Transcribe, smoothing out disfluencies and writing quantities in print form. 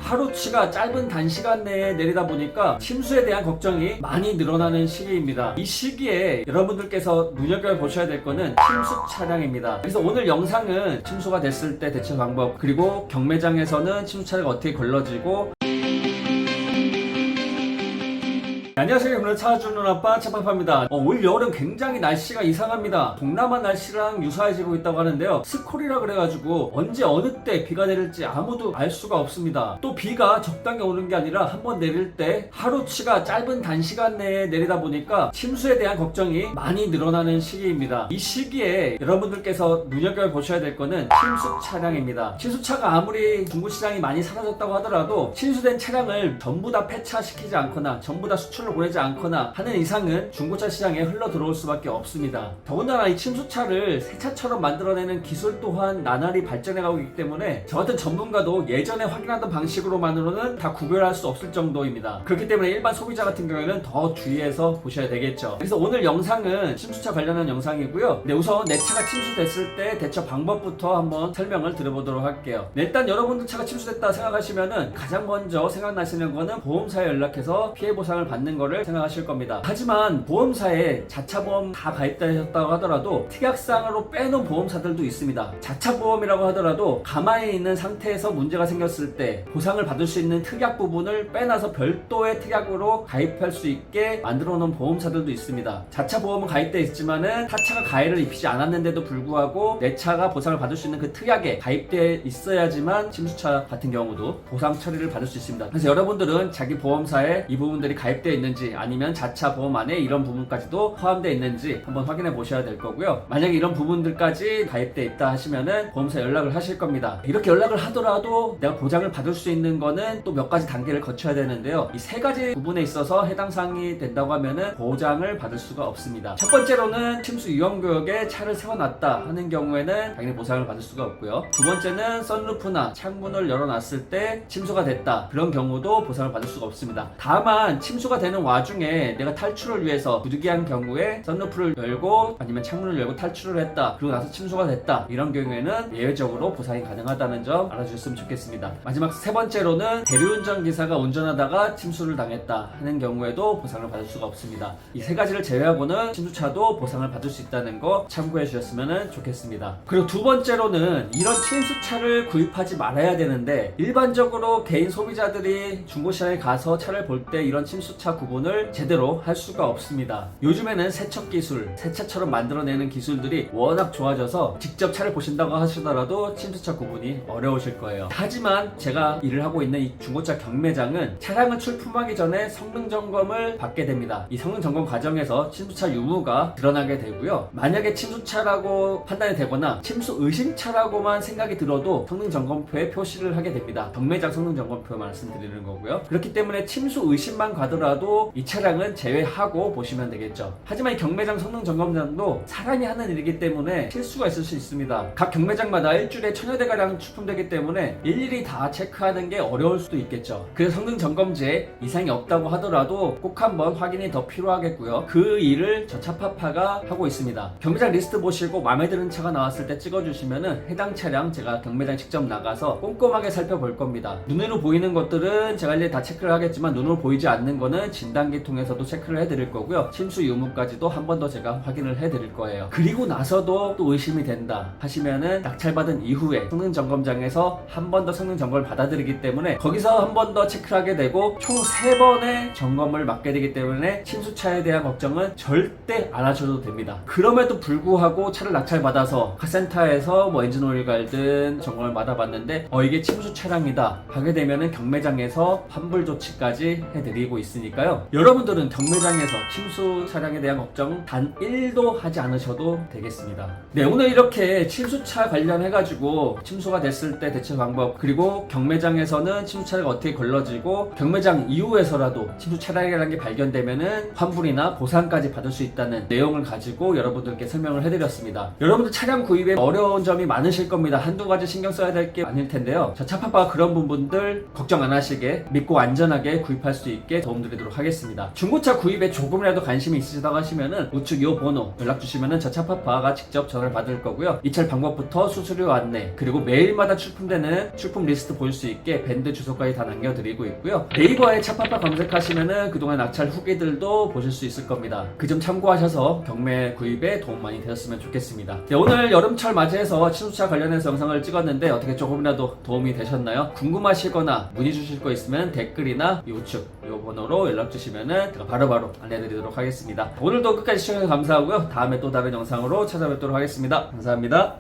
하루치가 짧은 단시간 내에 내리다 보니까 침수에 대한 걱정이 많이 늘어나는 시기입니다. 이 시기에 여러분들께서 눈여겨보셔야 될 거는 침수 차량입니다. 그래서 오늘 영상은 침수가 됐을 때 대처 방법, 그리고 경매장에서는 침수 차량이 어떻게 걸러지고, 안녕하세요. 오늘 찾아주는 아빠 차파파입니다. 올 여름 굉장히 날씨가 이상합니다. 동남아 날씨랑 유사해지고 있다고 하는데요. 스콜이라 그래가지고 언제 어느 때 비가 내릴지 아무도 알 수가 없습니다. 또 비가 적당히 오는 게 아니라 한번 내릴 때 하루치가 짧은 단시간 내에 내리다 보니까 침수에 대한 걱정이 많이 늘어나는 시기입니다. 이 시기에 여러분들께서 눈여겨보셔야 될 거는 침수 차량입니다. 침수차가 아무리 중고시장이 많이 사라졌다고 하더라도 침수된 차량을 전부 다 폐차시키지 않거나 전부 다 수출 보내지 않거나 하는 이상은 중고차 시장에 흘러 들어올 수밖에 없습니다. 더군다나 이 침수차를 새 차처럼 만들어내는 기술 또한 나날이 발전해가고 있기 때문에 저 같은 전문가도 예전에 확인하던 방식으로만으로는 다 구별할 수 없을 정도입니다. 그렇기 때문에 일반 소비자 같은 경우에는 더 주의해서 보셔야 되겠죠. 그래서 오늘 영상은 침수차 관련한 영상이고요. 우선 내 차가 침수됐을 때 대처 방법부터 한번 설명을 드려보도록 할게요. 일단 여러분들 차가 침수됐다 생각하시면은 가장 먼저 생각나시는 거는 보험사에 연락해서 피해 보상을 받는 거를 생각하실 겁니다. 하지만 보험사에 자차보험 다 가입되셨다고 하더라도 특약상으로 빼놓은 보험사들도 있습니다. 자차보험이라고 하더라도 가만히 있는 상태에서 문제가 생겼을 때 보상을 받을 수 있는 특약 부분을 빼놔서 별도의 특약으로 가입할 수 있게 만들어 놓은 보험사들도 있습니다. 자차보험은 가입되어 있지만은 타차가 가해를 입히지 않았는데도 불구하고 내 차가 보상을 받을 수 있는 그 특약에 가입되어 있어야지만 침수차 같은 경우도 보상 처리를 받을 수 있습니다. 그래서 여러분들은 자기 보험사에 이 부분들이 가입되어 있는지 아니면 자차 보험 안에 이런 부분까지도 포함되어 있는지 한번 확인해 보셔야 될 거고요. 만약에 이런 부분들까지 가입되어 있다 하시면은 보험사에 연락을 하실 겁니다. 이렇게 연락을 하더라도 내가 보장을 받을 수 있는 거는 또 몇 가지 단계를 거쳐야 되는데요. 이 세 가지 부분에 있어서 해당 사항이 된다고 하면은 보장을 받을 수가 없습니다. 첫 번째로는 침수 위험구역에 차를 세워놨다 하는 경우에는 당연히 보상을 받을 수가 없고요. 두 번째는 선루프나 창문을 열어놨을 때 침수가 됐다, 그런 경우도 보상을 받을 수가 없습니다. 다만 침수가 되는 와중에 내가 탈출을 위해서 부득이한 경우에 선루프를 열고 아니면 창문을 열고 탈출을 했다, 그리고 나서 침수가 됐다, 이런 경우에는 예외적으로 보상이 가능하다는 점 알아주셨으면 좋겠습니다. 마지막 세 번째로는 대리운전 기사가 운전하다가 침수를 당했다 하는 경우에도 보상을 받을 수가 없습니다. 이 세 가지를 제외하고는 침수차도 보상을 받을 수 있다는 거 참고해 주셨으면 좋겠습니다. 그리고 두 번째로는 이런 침수차를 구입하지 말아야 되는데 일반적으로 개인 소비자들이 중고시장에 가서 차를 볼 때 이런 침수차 구분을 제대로 할 수가 없습니다. 요즘에는 세척 기술, 새 차처럼 만들어내는 기술들이 워낙 좋아져서 직접 차를 보신다고 하시더라도 침수차 구분이 어려우실 거예요. 하지만 제가 일을 하고 있는 이 중고차 경매장은 차량을 출품하기 전에 성능 점검을 받게 됩니다. 이 성능 점검 과정에서 침수차 유무가 드러나게 되고요. 만약에 침수차라고 판단이 되거나 침수 의심차라고만 생각이 들어도 성능 점검표에 표시를 하게 됩니다. 경매장 성능 점검표 말씀드리는 거고요. 그렇기 때문에 침수 의심만 가더라도 이 차량은 제외하고 보시면 되겠죠. 하지만 이 경매장 성능 점검장도 사람이 하는 일이기 때문에 실수가 있을 수 있습니다. 각 경매장마다 일주일에 1000여 대가량 출품되기 때문에 일일이 다 체크하는 게 어려울 수도 있겠죠. 그래서 성능 점검지에 이상이 없다고 하더라도 꼭 한번 확인이 더 필요하겠고요. 그 일을 저 차파파가 하고 있습니다. 경매장 리스트 보시고 마음에 드는 차가 나왔을 때 찍어주시면은 해당 차량 제가 경매장 직접 나가서 꼼꼼하게 살펴볼 겁니다. 눈으로 보이는 것들은 제가 일일이 다 체크를 하겠지만 눈으로 보이지 않는 거는 진단기 통해서도 체크를 해드릴 거고요. 침수 유무까지도 한 번 더 제가 확인을 해드릴 거예요. 그리고 나서도 또 의심이 된다 하시면은 낙찰받은 이후에 성능 점검장에서 한 번 더 성능 점검을 받아들이기 때문에 거기서 한 번 더 체크를 하게 되고 총 3번의 점검을 맡게 되기 때문에 침수차에 대한 걱정은 절대 안 하셔도 됩니다. 그럼에도 불구하고 차를 낙찰받아서 카센터에서 엔진오일 갈든 점검을 받아봤는데 이게 침수 차량이다 하게 되면은 경매장에서 환불 조치까지 해드리고 있으니까요. 여러분들은 경매장에서 침수 차량에 대한 걱정 단 1도 하지 않으셔도 되겠습니다. 네, 오늘 이렇게 침수차 관련해가지고 침수가 됐을 때 대처 방법, 그리고 경매장에서는 침수차가 어떻게 걸러지고 경매장 이후에서라도 침수 차량이라는 게 발견되면은 환불이나 보상까지 받을 수 있다는 내용을 가지고 여러분들께 설명을 해드렸습니다. 여러분들 차량 구입에 어려운 점이 많으실 겁니다. 한두 가지 신경 써야 될 게 많을 텐데요. 저 차파파가 그런 부분들 걱정 안 하시게 믿고 안전하게 구입할 수 있게 도움드리도록 알려드리도록 하겠습니다. 중고차 구입에 조금이라도 관심이 있으시다고 하시면은 우측 요 번호 연락 주시면은 저 차파파가 직접 전화를 받을 거고요. 입찰 방법부터 수수료 안내, 그리고 매일마다 출품되는 출품 리스트 볼 수 있게 밴드 주소까지 다 남겨드리고 있고요. 네이버에 차파파 검색하시면은 그동안 낙찰 후기들도 보실 수 있을 겁니다. 그 점 참고하셔서 경매 구입에 도움 많이 되셨으면 좋겠습니다. 네, 오늘 여름철 맞이해서 치수차 관련해서 영상을 찍었는데 어떻게 조금이라도 도움이 되셨나요? 궁금하시거나 문의 주실 거 있으면 댓글이나 우측 요 번호로 연락 주시면은 제가 바로바로 안내드리도록 하겠습니다. 오늘도 끝까지 시청해주셔서 감사하고요. 다음에 또 다른 영상으로 찾아뵙도록 하겠습니다. 감사합니다.